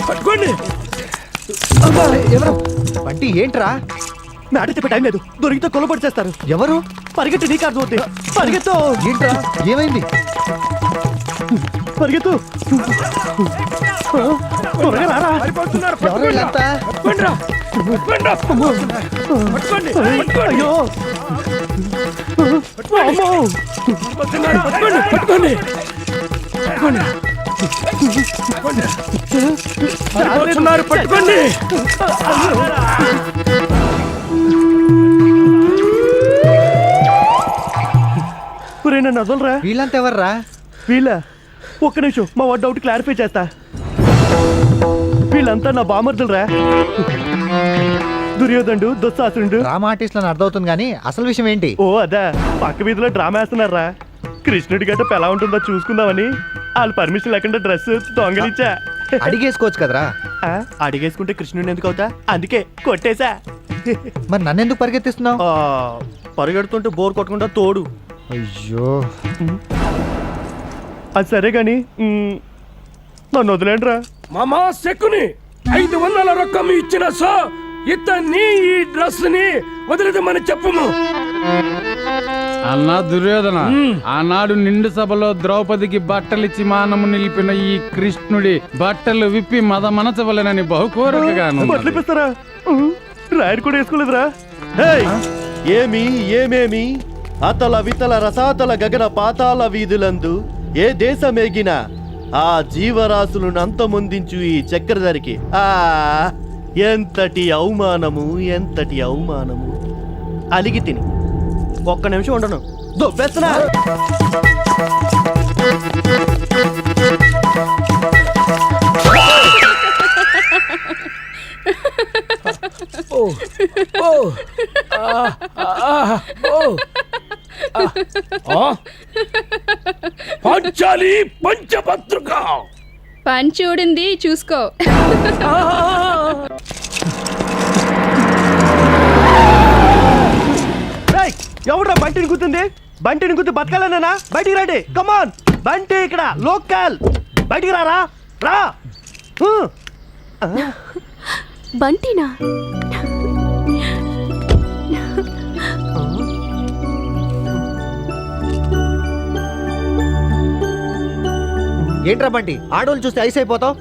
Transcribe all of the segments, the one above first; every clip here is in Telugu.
పట్టుకోండి. ఎవరు బంటి? ఏంట్రా? మ్యాట చెప్పే టైం లేదు, దొరికితే కొలబడి చేస్తారు. ఎవరు? పరిగెత్తి, నీకు అర్థమవుతుంది. పరిగెత్తు. ఏంట్రా ఏమైంది? పరిగెత్తు. త్వరగా రారా. ఎవరు వీళ్ళంతా? అయ్యో అమ్మో. పట్టుకోండి. పట్టుకోండి. నన్ను వదలరా. వీళ్ళంతా ఎవర్రా? వీళ్ళ ఒక్క నిమిషం, మా వాడు డౌట్ క్లారిఫై చేస్తా. వీళ్ళంతా నా బామర్దులరా. దుర్యోధనుడు, దుస్సాసురుడు. డ్రామా ఆర్టిస్ట్ అని అర్థమవుతుంది కానీ అసలు విషయం ఏంటి? ఓ అదా, పక్క వీధిలో డ్రామా వేస్తున్నారా. కృష్ణుడి గడ్డ ఎలా ఉంటుందో చూసుకుందామని వాళ్ళు పర్మిషన్ లేకుండా డ్రెస్ దొంగలిచ్చా. అడిగేసుకోవచ్చు కదరా. అడిగేసుకుంటే కృష్ణుడిని ఎందుకు అవుతా, అందుకే కొట్టేశా. మరి నన్నెందుకు పరిగెత్తిస్తున్నావు? పరిగెడుతుంటే బోర్ కొట్టకుండా తోడు. అయ్యో, అది సరే గాని నన్ను వదిలేండ్రా. మామా సెక్కుని 500 రొక్కం ఇచ్చిన సో ఇతన్ని ఈ డ్రెస్ ని వదిలేదమని చెప్పము. అన్నా దుర్యోధన, ఆనాడు నిండు సభలో ద్రౌపదికి బట్టలిచ్చి మానము నిలిపిన ఈ కృష్ణుడి బట్టలు విప్పి మద మనచవలెనని బహుకోరకగాను. బట్టలిపిస్తారా? రాయడు కూడా వేసుకోలేదురా. ఏమేమి అతల వితల రసాతల గగన పాతాల వీధులందు ఏ దేశమేగిన ఆ జీవరాశులను అంతమొందించు ఈ చక్రధరికి. ఎంతటి అవమానము, ఎంతటి అవమానము. అలిగి తిని ఒక్క నిమిషం ఉండను, దొబ్బేస్తున్నా. పంచాలి పంచపత్రిక. పంచూడింది చూసుకో. ఎవడ్రా బంటిని గుర్తుంది? బంటిని గుర్తు బతకాలనేనా? బయటికి రండి, కమాన్. బంటి ఇక్కడ లోకల్, బయటికి రారా. రా. బంటినా? ఏంట్రా బంటి, ఆడోళ్ళు చూస్తే ఐస్ అయిపోతావు?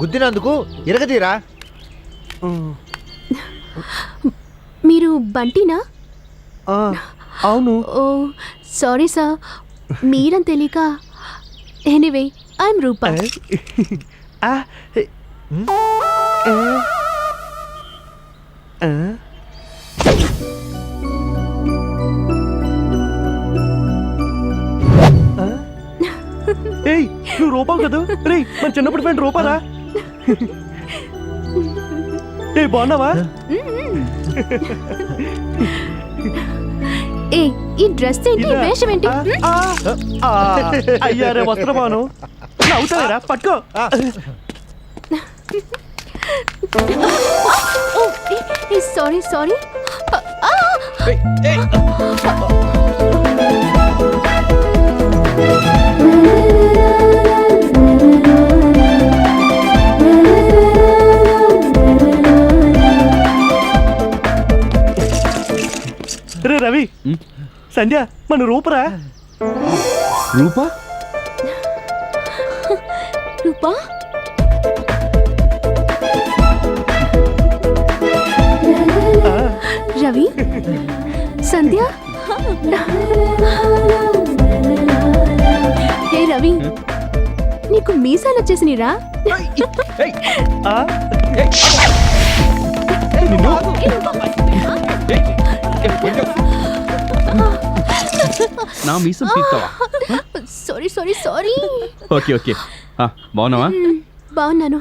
గుద్దినందుకు ఇరగదీరా. మీరు బంటినా? అవును. ఓ సారీ సార్, మీరని తెలియక. ఎనీవే, ఐఎమ్ రూపా. ఏయ్, నువ్వు రూపావు కదా? రే, మన చిన్నప్పుడు ఫ్రెండ్ రూపారా? ఏ బాగున్నావా? ఏ, ఈ డ్రెస్ ఏంటి, వేషం ఏంటి? అయ్యారే వస్త్రమాను. అవుతారా? పట్టుకో. Sorry sorry. రే రవి, సంధ్య మన రూపరా. రూపా? రూపా? రవి, సంధ్య. హే రవి, నీకు మీసాలు వచ్చేసినరా? నా మీసం పీక్తావా? Sorry sorry sorry. Okay okay, బాగున్నావా? బాగున్నాను.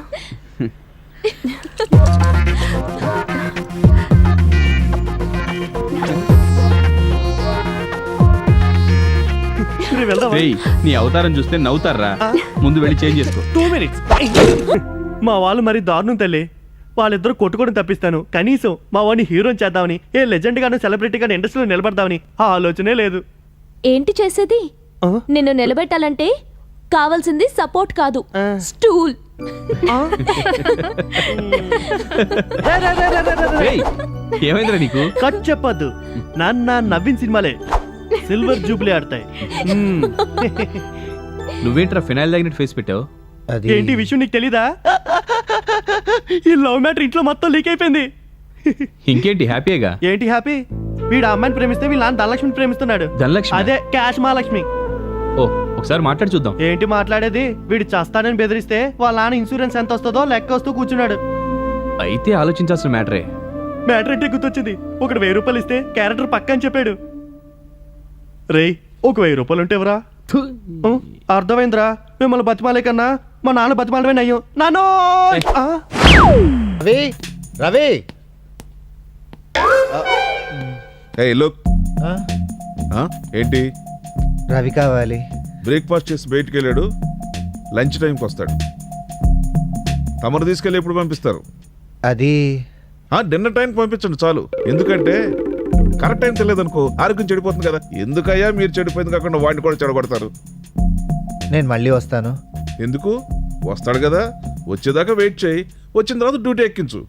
నీ అవతారం చూస్తే నవ్వుతారా? ముందు వెళ్ళి చేంజ్ చేసుకో. 2 minutes. మా వాళ్ళు మరి దారుణం తల్లి. వాళ్ళిద్దరు కొట్టుకోవడం తప్పిస్తాను, కనీసం మా వాడిని హీరోని చేద్దామని, ఏ లెజెండ్ గాను సెలబ్రిటీ గాను ఇండస్ట్రీలో నిలబడదామని ఆ ఆలోచనే లేదు. ఏంటి చేసేది? నిన్ను నిలబెట్టాలంటే కావాల్సింది సపోర్ట్ కాదు, స్టూల్. ఏమైందిరా నీకు? కట్ చెప్పొద్దు నాన్న, నవ్విన సినిమాలే సిల్వర్ జూబ్లీ ఆడతాయి. నువ్వేంట్రా ఫినాయిల్ తాగినట్టు ఫేస్ పెట్టావు? అది ఏంటి విషయం నీకు తెలీదా? ఈ లవ్ మ్యాటర్ ఇంట్లో మొత్తం లీక్ అయిపోయింది. ఇంకేంటి హ్యాపీగా? ఏంటి హ్యాపీ? వీడు ఆ అమ్మాయిని ప్రేమిస్తే వీళ్ళ నాన్న ధనలక్ష్మిని ప్రేమిస్తున్నాడు. ధనలక్ష్మి? అదే క్యాష్ మహాలక్ష్మి. ఓ ఒకసారి మాట్లాడి చూద్దాం. ఏంటి మాట్లాడేది? వీడు చస్తానని బెదిరిస్తే వాళ్ళ నాన్న ఇన్సూరెన్స్ ఎంత వస్తుందో లెక్క వస్తూ కూర్చున్నాడు. అయితే ఆలోచించాల్సిన మ్యాటరే. మ్యాటర్ అంటే గుర్తొచ్చింది. ఒకడు 1000 రూపాయలు ఇస్తే క్యారెక్టర్ పక్క అని చెప్పాడు. రేయ్, ఒక 1000 రూపాయలు ఉంటే ఎవరా? అర్థమైందిరా. మిమ్మల్ని బతిమాలే కన్నా మా నాన్న బతిమాలమే నయ్యం. నానో రవి రవి ఏయ్ లుక్. ఏంటి? రవి కావాలి. బ్రేక్ఫాస్ట్ చేసి బయటికి వెళ్ళాడు, లంచ్ టైంకి వస్తాడు. తమరు తీసుకెళ్ళి ఎప్పుడు పంపిస్తారు? అది డిన్నర్ టైంకి పంపించండి చాలు. ఎందుకంటే కరెక్ట్ టైం తెలియదనుకో ఆరోగ్యం చెడిపోతుంది కదా. ఎందుకయ్యా మీరు చెడిపోయింది కాకుండా వాడిని కూడా చెడగొడతారు? నేను మళ్ళీ వస్తాను. ఎందుకు? వస్తాడు కదా, వచ్చేదాకా వెయిట్ చేయి. వచ్చిన తర్వాత డ్యూటీ ఎక్కించు.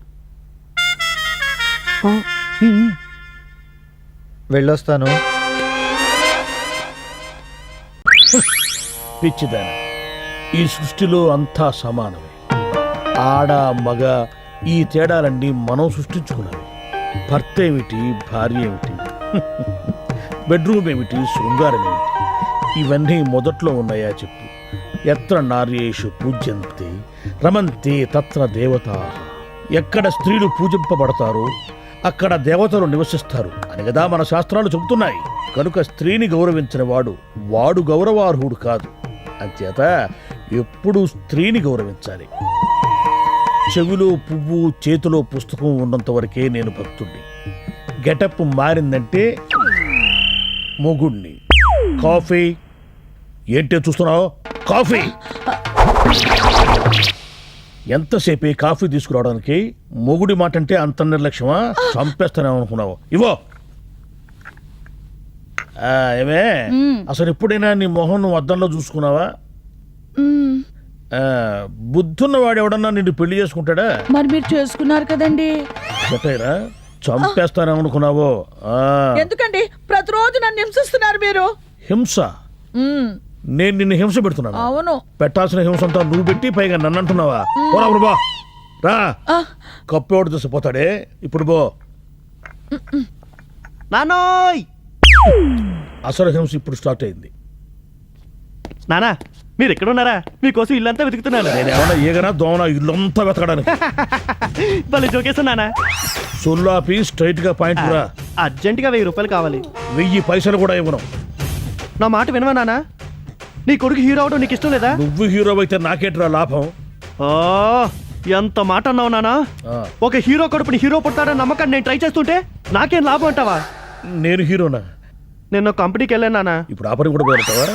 వెళ్ళొస్తాను. పిచ్చిదాన, ఈ సృష్టిలో అంతా సమానమే. ఆడ మగ ఈ తేడాలన్నీ మనం సృష్టించుకున్నవి. భర్త ఏమిటి, భార్య ఏమిటి, బెడ్రూమ్ ఏమిటి, శృంగారం ఏమిటి, ఇవన్నీ మొదట్లో ఉన్నాయా చెప్పు? ఎత్ర నార్యేషు పూజ్యంతే రమంతే తత్ర దేవతా. ఎక్కడ స్త్రీలు పూజింపబడతారో అక్కడ దేవతలు నివసిస్తారు అని కదా మన శాస్త్రాలు చెబుతున్నాయి. కనుక స్త్రీని గౌరవించిన వాడు గౌరవార్హుడు కాదు. అంచేత ఎప్పుడూ స్త్రీని గౌరవించాలి. చెవిలో పువ్వు, చేతిలో పుస్తకం ఉన్నంత వరకే నేను భక్తుడిని. గెటప్ మారిందంటే మొగుణ్ణి. కాఫీ ఏంటే చూస్తున్నావు? కాఫీ ఎంతసేపు కాఫీ తీసుకురావడానికి? మొగుడి మాట అంటే అంత నిర్లక్ష్యమా? చంపేస్తానేమనుకున్నావు? ఇవో. ఏమే, అసలు ఎప్పుడైనా నీ మొహం నువ్వు అద్దంలో చూసుకున్నావా? బుద్ధున్నవాడు ఎవడన్నా నిన్ను పెళ్లి చేసుకుంటాడా? మరి మీరు చేసుకున్నారు కదండి. చెప్పారా? చంపేస్తానేమనుకున్నావో? ఎందుకండి ప్రతిరోజు నన్ను హింసిస్తున్నారు మీరు? హింస? నేను నిన్ను హింస పెడుతున్నాను? అవును. పెట్టాల్సిన హింస అంతా నువ్వు పెట్టి పైగా నన్ను అంటున్నావా? పోరా ప్రభా, రా. కప్పెవడు చూసిపోతాడే. ఇప్పుడు బో. నానోయ్, అసలు హింస ఇప్పుడు స్టార్ట్ అయింది. నానా మీరు ఎక్కడ ఉన్నారా? మీకోసం ఇల్లంతా వెతుకుతున్నాను. నేనేమన్నా ఏగనా దోమనా ఇల్లంతా వెతకడానికి? భలే జోకేసా నానా. సొల్లాపి స్ట్రైట్ గా పాయింట్ రా. అర్జెంటుగా 1000 రూపాయలు కావాలి. 1000 పైసలు కూడా ఇవ్వను. నా మాట వినవా నానా? నీ కొడుకు హీరో అవడం నీకు ఇష్టం లేదా? నువ్వు హీరో అయితే నాకేట్రా లాభం? ఎంత మాట అన్నావు నానా. ఒక హీరో కొడుకుని హీరో పుట్టాడని నమ్మకాన్ని నేను ట్రై చేస్తుంటే నాకేం లాభం అంటావా? నేను హీరోనా? నేను కంపెనీకి వెళ్ళాను నానా. ఇప్పుడు ఆ పని కూడా పోతావా?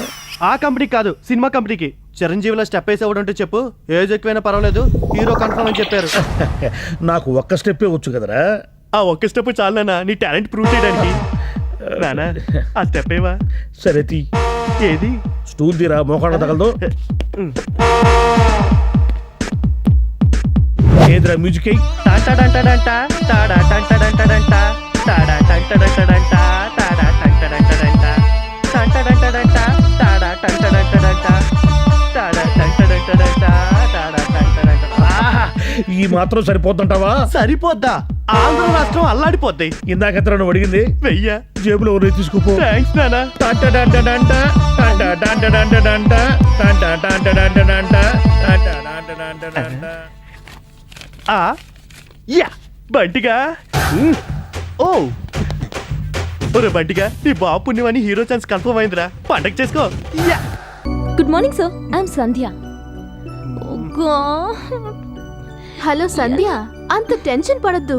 ఆ కంపెనీకి కాదు, సినిమా కంపెనీకి. చిరంజీవిలో స్టెప్ వేసేవాడు చెప్పు, ఏజ్ ఎక్కువైనా పర్వాలేదు, హీరో కన్ఫర్మ్ అని చెప్పారు. నాకు ఒక్క స్టెప్పే వచ్చు కదరా. ఆ ఒక్క స్టెప్ చాలు నానా నీ టాలెంట్ ప్రూవ్ చేయడానికి. నానా ఆ స్టెప్ ఏవా? సరే తీ. ఏది? స్టూల్ తీరా, మోకాళ్ళ తగలదు. ఏదిరా మ్యూజిక్? ఈ మాత్రం సరిపోతుంటావా? సరిపోద్దా? ఆంధ్ర రాష్ట్రం అల్లాడిపోద్ది. ఇందాక నువ్వు అడిగింది 1000. జేబులో ఉన్నాయి, తీసుకోపో. థ్యాంక్స్ నానా. బంటిగా. ఓ ఒరే బంటిగా, నీ బాబు పుణ్యమని హీరో ఛాన్స్ కన్ఫర్మ్ అయిందిరా. పండగ చేసుకో. Good morning sir, I'm Sandhya. Hello Sandhya, అంత టెన్షన్ పడద్దు.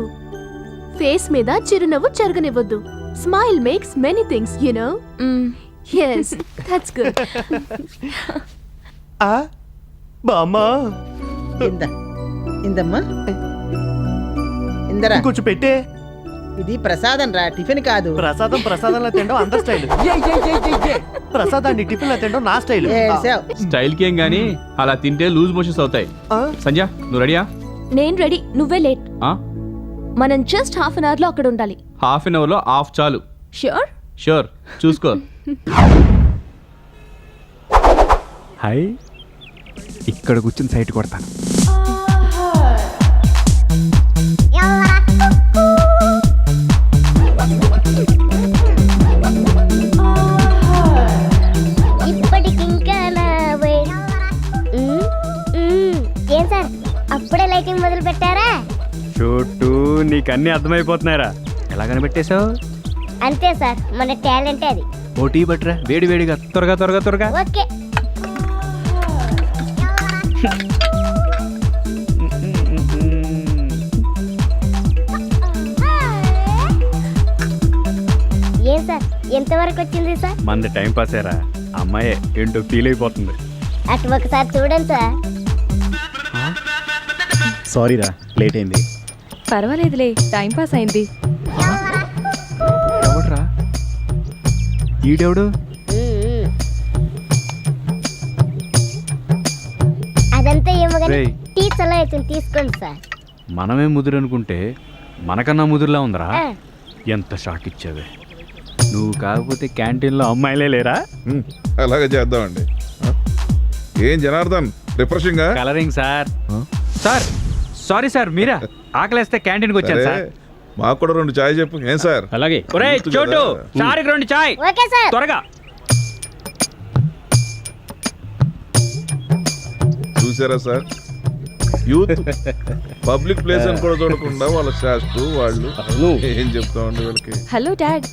ఫేస్ మీద చిరునవ్వు చెరగనివ్వద్దు. Smile makes many things, you know. yes, that's good. బామ్మా, ఇందమ్మా ఇందరా కొంచెం పెట్టే. ఇది ప్రసాదం రా టిఫిన్ కాదు ప్రసాదం ప్రసాదంలో తినడం అందరి స్టైల్. ప్రసాదాన్ని టిఫిన్ లో తినడం నా స్టైల్. ఏడ్చావ్. స్టైల్ కి ఏం గానీ అలా తింటే లూజ్ మోషన్స్ అవుతాయి. సంధ్య నువ్వు రెడీయా? నేను రెడీ, నువ్వే లేట్. మనం జస్ట్ హాఫ్ అన్ అవర్ లో అక్కడ ఉండాలి. హాఫ్ అన్ అవర్ లో హాఫ్ చాలు. ష్యూర్? షూర్, చూసుకో. హాయ్, ఇక్కడ కూర్చుని సైట్ కొడతాను. ఇప్పటికింకా ఏం సార్ అప్పుడే లైటింగ్ మొదలు పెట్టారా? షూటు నీకు అన్ని అర్థమైపోతున్నాయిరా. ఎలా కనిపెట్టేశావు? అంతే సార్, మన టాలెంట్ అది. ఓటీ బట్రా, వేడి వేడిగా, త్వరగా త్వరగా త్వరగా. ఓకే. ఏం సార్ ఎంతవరకు వచ్చింది సార్? మంది టైం పాస్ అయ్యారా, అమ్మాయే ఏంటో ఫీల్ అయిపోతుంది. అటు ఒకసారి చూడండి సార్. సారీరా, లేట్ అయింది. పర్వాలేదులే, టైం పాస్ అయింది. ఎవడ్రా ఈడెవడు? అదంతా ఏమో కానీ రేయ్. టీ చల్ల అవుతుంది, తీసుకోండి సార్. మనమే ముదురు అనుకుంటే మనకన్నా ముదురులా ఉందిరా. ఆ. ఎంత షాక్ ఇచ్చావే. నువ్వు కాకపోతే క్యాంటీన్లో అమ్మాయిలే లేరా? అలాగే చేద్దామండి. ఏం Janardhan, refreshing colouring sir. Sir sorry sir, మీరా? ఆకలేస్తే క్యాంటీన్కి వచ్చాను సార్. మాకు కూడా 2 చాయ్ చెప్పు. ఏం సార్? అలాగే. ఒరేయ్ గుర్తు చోటు, కదా. చారికి 2 చాయ్ ఓకే సార్. త్వరగా. చూసారా సార్, యూత్ పబ్లిక్ ప్లేస్ అని కూడా చూడకుండా వాళ్ళ శాస్త్రు వాళ్ళు ఏం చెప్తామండి వీళ్ళకి. హలో డాడ్,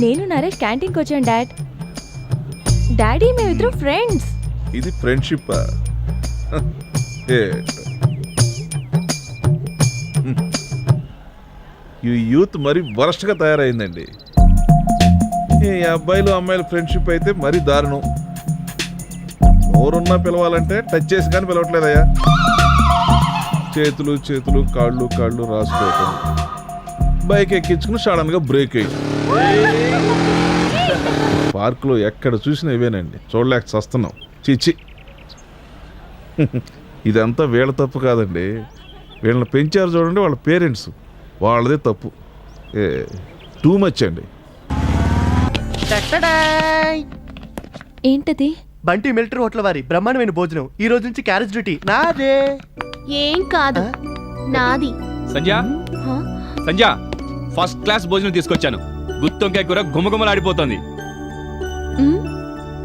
నేను నరేష్ క్యాంటీన్కి వచ్చాను డాడ్. డాడీ మేమిద్దరం ఫ్రెండ్స్. ఇది ఫ్రెండ్షిప్. ఈ యూత్ మరి వరస్ట్ గా తయారైందండి. ఈ అబ్బాయిలు అమ్మాయిల ఫ్రెండ్షిప్ అయితే మరీ దారుణం. నోరున్నా పిలవాలంటే టచ్ చేసి కానీ పిలవట్లేదయ్యా. చేతులు చేతులు, కాళ్ళు కాళ్ళు రాసుకోవటం, బైక్ ఎక్కించుకుని సడన్ గా బ్రేక్ అయ్యి. పార్కులో ఎక్కడ చూసినా ఇవేనండి, చూడలేక చస్తున్నాం. చిచ్చి. ఇదంతా వీళ్ళ తప్పు కాదండి, వీళ్ళని పెంచారు చూడండి వాళ్ళ పేరెంట్స్, వాళ్ళదే తప్పు. టూ మచ్ అండి. ఏంటది? బంటి మిలిటరీ హోటల్ వారి బ్రహ్మాండమైన భోజనం. ఈ రోజు నుంచి క్యారేజ్ డ్యూటీ నాదే. ఏం కాదు, నాది. సంధ్య, హా? సంధ్య, ఫస్ట్ క్లాస్ భోజనం తీసుకొచ్చాను. గుత్తొంకాయ కూర గుమగుమలాడిపోతుంది. మ్?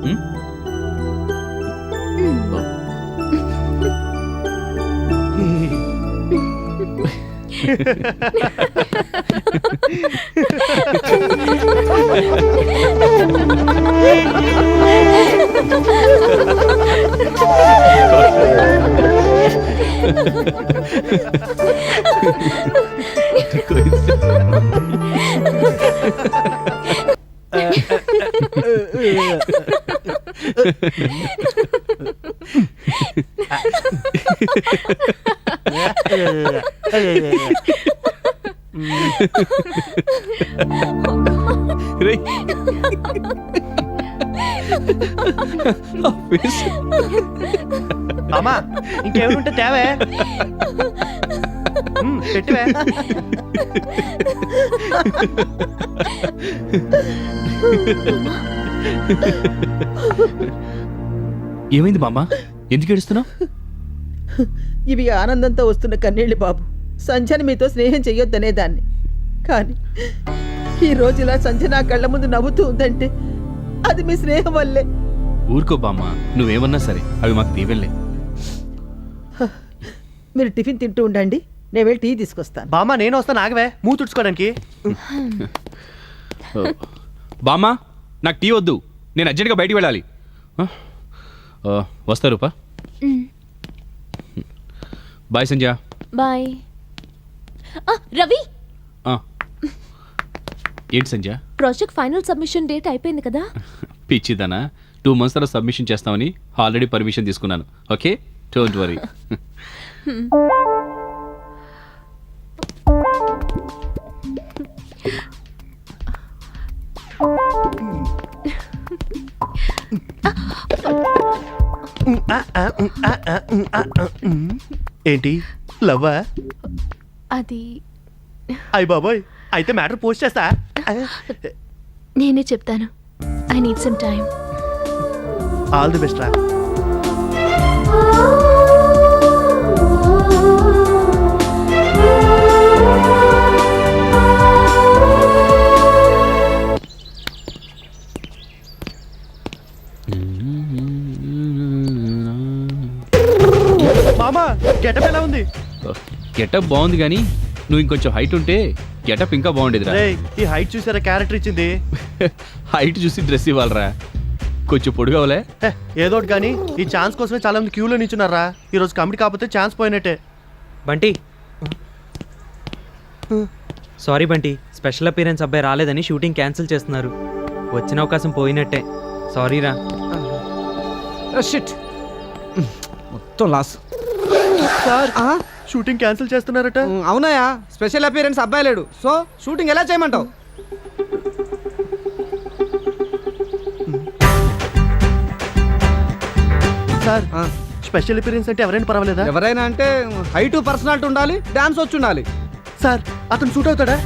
మ్? రేయ్. అమ్మా ఇంకేమైనా తేవే. పెట్టివే. ఏమైంది బామ్మ, ఎందుకు ఏడుస్తున్నావు? ఇవి ఆనందంతో వస్తున్న కన్నీళ్ళు బాబు. సంధ్యని మీతో స్నేహం చెయ్యొద్దనేదాన్ని, కానీ ఈ రోజు ఇలా సంధ్య నా కళ్ళ ముందు నవ్వుతూ ఉందంటే అది మీ స్నేహం వల్లే. ఊరుకో బామ్మ, నువ్వేమన్నా సరే అవి మాకు దీవెళ్ళే. మీరు టిఫిన్ తింటూ ఉండండి, నేను వెళ్ళి టీ తీసుకొస్తాను. బామ్మ నేను వస్తాను, ఆగవే మూతి తుడుచుకోవడానికి. బామ్మ నాకు టీ వద్దు, నేను అర్జెంట్గా బయటికి వెళ్ళాలి. వస్తా రూపా. బాయ్ సంధ్య. బాయ్. రవి, ఏంటి సంధ్య? ప్రాజెక్ట్ ఫైనల్ సబ్మిషన్ డేట్ అయిపోయింది కదా? పిచ్చిదనా, 2 months తర్వాత సబ్మిషన్ చేస్తామని ఆల్రెడీ పర్మిషన్ తీసుకున్నాను. Okay, don't worry. ఏంటి లవ్వా? అది అయ్య బాబోయ్, అయితే మ్యాటర్ పోస్ట్ చేస్తా. నేనే చెప్తాను. I need some time. All the best రా. మామా గెటప్ ఎలా ఉంది? గెటప్ బాగుంది కానీ నువ్వు ఇంకొంచెం హైట్ ఉంటే గెటప్ ఇంకా బాగుండేదిరా. రే ఈ హైట్ చూసారా క్యారెక్టర్ ఇచ్చింది. హైట్ చూసి డ్రెస్ ఇవ్వాలరా, కొంచెం పొడుగవలే. హే, ఏదోటి కానీ ఈ ఛాన్స్ కోసమే చాలా మంది క్యూలో నించున్నారా. ఈ రోజు కమిటీ కాకపోతే ఛాన్స్ పోయినట్టే. Bunty sorry Bunty, special appearance అబ్బాయి రాలేదని షూటింగ్ క్యాన్సిల్ చేస్తున్నారు. వచ్చిన అవకాశం పోయినట్టే. సారీరా. షిట్, మొత్తం లాస్. సార్ షూటింగ్ క్యాన్సిల్ చేస్తున్నారట. అవునాయా, స్పెషల్ అపీరెన్స్ అబ్బాయి లేడు, సో షూటింగ్ ఎలా చేయమంటావు? సార్ స్పెషల్ అపీరెన్స్ అంటే ఎవరైనా పర్వాలేదా? ఎవరైనా అంటే హైట్ పర్సనాలిటీ ఉండాలి, డాన్స్ వచ్చి ఉండాలి. సార్ అతను సూట్ అవుతాడా?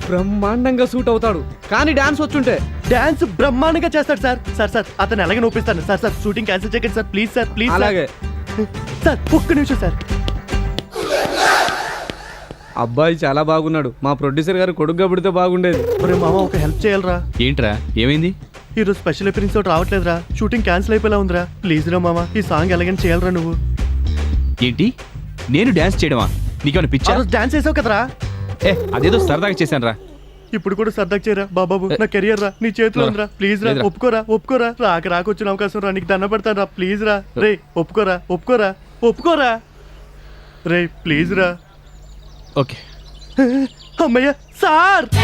బ్రహ్మాండంగా సూట్ అవుతాడు, కానీ డాన్స్ వచ్చుంటే. డాన్స్ బ్రహ్మాండంగా చేస్తాడు సార్. సార్ సార్ అతను ఎలాగే ఒప్పిస్తాను. సార్ సార్ షూటింగ్ క్యాన్సిల్ చేయకండి సార్, ప్లీజ్ సార్, ప్లీజ్. అలాగే సార్ ఒక్క నిమిషం సార్. అబ్బాయి చాలా బాగున్నాడు, మా ప్రొడ్యూసర్ గారు కొడుగ్గా పుడితే బాగుండేది. ఒరే మామ ఒక హెల్ప్ చేయాలరా. ఏంట్రా ఏమైంది? ఈరోజు స్పెషల్ అపీరెన్స్ తోటి రావట్లేదురా, షూటింగ్ క్యాన్సిల్ అయిపోయేలా ఉందిరా. ప్లీజ్ రా మామ, ఈ సాంగ్ ఎలాగైనా చేయాలరా నువ్వు. ఏంటి నేను డాన్స్ చేయడమా? నీకేమైనా పిచ్చా? డాన్స్ చేసావు కదరా. అదేదో సరదాగా చేశాను రా. ఇప్పుడు కూడా సర్దాక్ చేయరా బాబాబు, నా కెరియర్ రా నీ చేతిలో ఉందిరా. ప్లీజ్ రా, ఒప్పుకోరా ఒప్పుకోరా. రాకొచ్చిన అవకాశం రా, నీకు దండ పెడతాను రా. ప్లీజ్ రా రే, ఒప్పుకోరా ఒప్పుకోరా ఒప్పుకోరా రే, ప్లీజ్ రా. ఓకే అమ్మయ్య సార్.